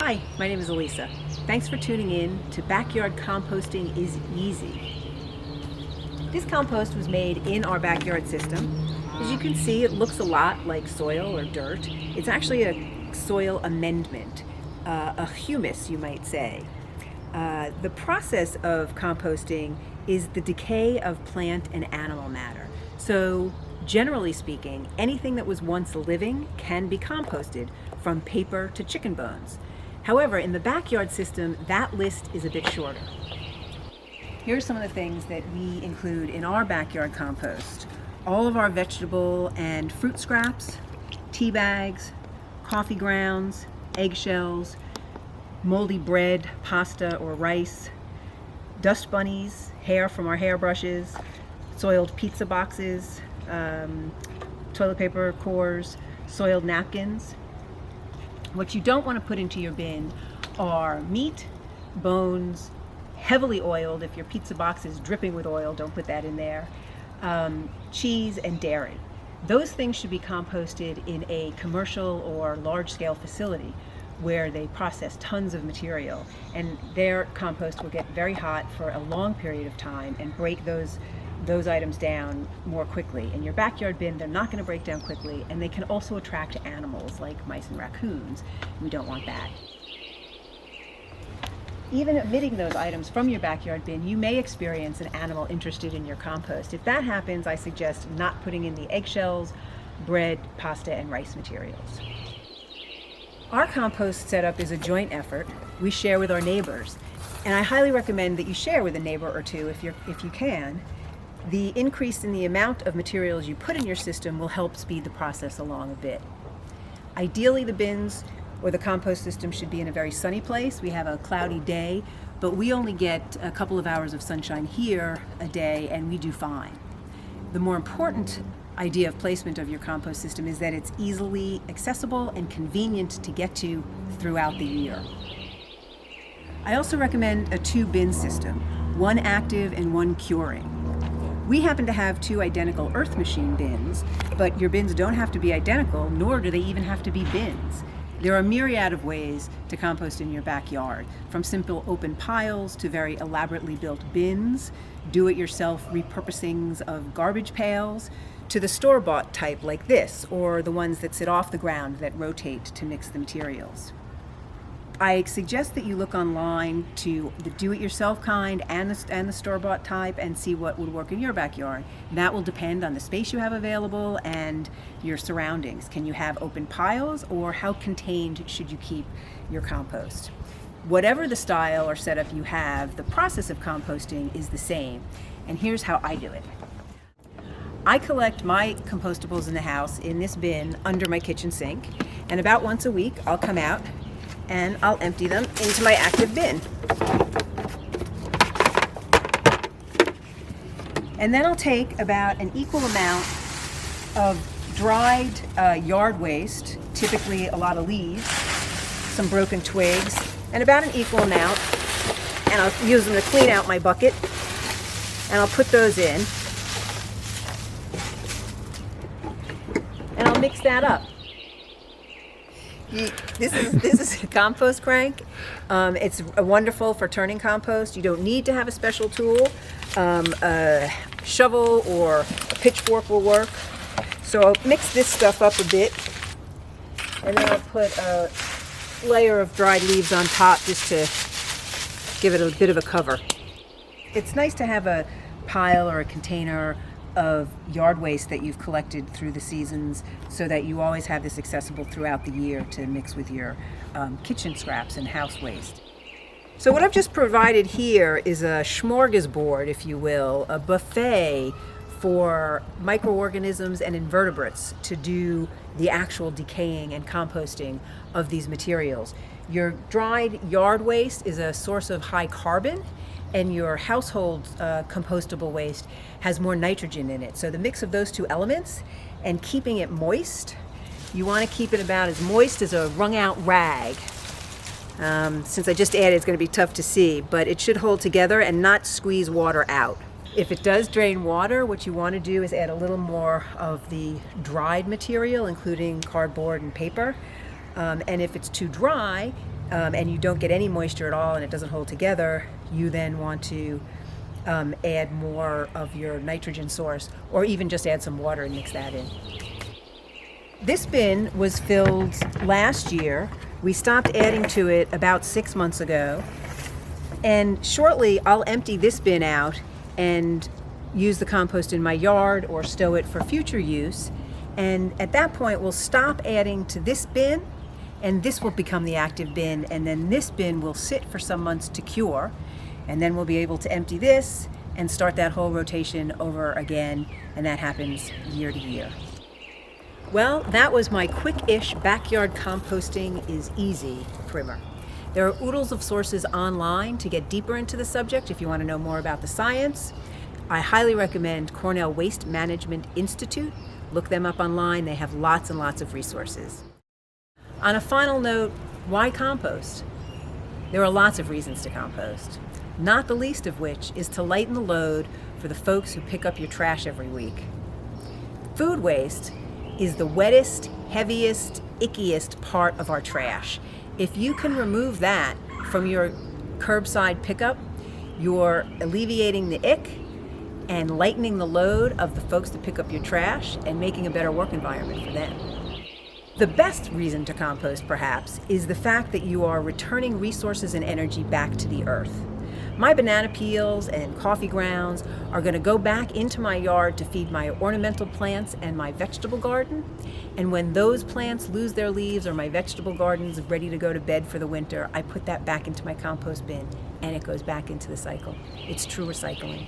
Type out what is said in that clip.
Hi, my name is Elisa. Thanks for tuning in to Backyard Composting is Easy. This compost was made in our backyard system. As you can see, it looks a lot like soil or dirt. It's actually a soil amendment, a humus, you might say. The process of composting is the decay of plant and animal matter. So, generally speaking, anything that was once living can be composted, from paper to chicken bones. However, in the backyard system, that list is a bit shorter. Here are some of the things that we include in our backyard compost. All of our vegetable and fruit scraps, tea bags, coffee grounds, eggshells, moldy bread, pasta or rice, dust bunnies, hair from our hairbrushes, soiled pizza boxes, toilet paper cores, soiled napkins. What you don't want to put into your bin are meat, bones, heavily oiled. If your pizza box is dripping with oil, don't put that in there. Cheese and dairy. Those things should be composted in a commercial or large-scale facility where they process tons of material, and their compost will get very hot for a long period of time and break those items down more quickly. In your backyard bin, they're not going to break down quickly, and they can also attract animals like mice and raccoons. We don't want that. Even omitting those items from your backyard bin, you may experience an animal interested in your compost. If that happens, I suggest not putting in the eggshells, bread, pasta, and rice materials. Our compost setup is a joint effort. We share with our neighbors, and I highly recommend that you share with a neighbor or two if you can. The increase in the amount of materials you put in your system will help speed the process along a bit. Ideally, the bins or the compost system should be in a very sunny place. We have a cloudy day, but we only get a couple of hours of sunshine here a day, and we do fine. The more important idea of placement of your compost system is that it's easily accessible and convenient to get to throughout the year. I also recommend a 2-bin system, one active and one curing. We happen to have 2 identical earth machine bins, but your bins don't have to be identical, nor do they even have to be bins. There are a myriad of ways to compost in your backyard, from simple open piles to very elaborately built bins, do-it-yourself repurposings of garbage pails, to the store-bought type like this, or the ones that sit off the ground that rotate to mix the materials. I suggest that you look online to the do-it-yourself kind and the store-bought type and see what would work in your backyard. That will depend on the space you have available and your surroundings. Can you have open piles, or how contained should you keep your compost? Whatever the style or setup you have, the process of composting is the same. And here's how I do it. I collect my compostables in the house in this bin under my kitchen sink, and about once a week I'll come out and I'll empty them into my active bin. And then I'll take about an equal amount of dried yard waste, typically a lot of leaves, some broken twigs, and about an equal amount, and I'll use them to clean out my bucket, and I'll put those in, and I'll mix that up. This is a compost crank. It's wonderful for turning compost. You don't need to have a special tool. A shovel or a pitchfork will work. So I'll mix this stuff up a bit, and then I'll put a layer of dried leaves on top just to give it a bit of a cover. It's nice to have a pile or a container of yard waste that you've collected through the seasons, so that you always have this accessible throughout the year to mix with your kitchen scraps and house waste. So what I've just provided here is a smorgasbord, if you will, a buffet for microorganisms and invertebrates to do the actual decaying and composting of these materials. Your dried yard waste is a source of high carbon, and your household compostable waste has more nitrogen in it. So the mix of those two elements and keeping it moist, you want to keep it about as moist as a wrung out rag. Since I just added, it's going to be tough to see, but it should hold together and not squeeze water out. If it does drain water, what you want to do is add a little more of the dried material, including cardboard and paper. And if it's too dry, and you don't get any moisture at all and it doesn't hold together, you then want to add more of your nitrogen source, or even just add some water and mix that in. This bin was filled last year. We stopped adding to it about 6 months ago. And shortly I'll empty this bin out and use the compost in my yard or stow it for future use. And at that point we'll stop adding to this bin, and this will become the active bin, and then this bin will sit for some months to cure, and then we'll be able to empty this and start that whole rotation over again, and that happens year to year. Well, that was my quick-ish backyard composting is easy primer. There are oodles of sources online to get deeper into the subject if you want to know more about the science. I highly recommend Cornell Waste Management Institute. Look them up online. They have lots and lots of resources. On a final note, why compost? There are lots of reasons to compost, not the least of which is to lighten the load for the folks who pick up your trash every week. Food waste is the wettest, heaviest, ickiest part of our trash. If you can remove that from your curbside pickup, you're alleviating the ick and lightening the load of the folks that pick up your trash and making a better work environment for them. The best reason to compost, perhaps, is the fact that you are returning resources and energy back to the earth. My banana peels and coffee grounds are going to go back into my yard to feed my ornamental plants and my vegetable garden. And when those plants lose their leaves or my vegetable garden's ready to go to bed for the winter, I put that back into my compost bin and it goes back into the cycle. It's true recycling.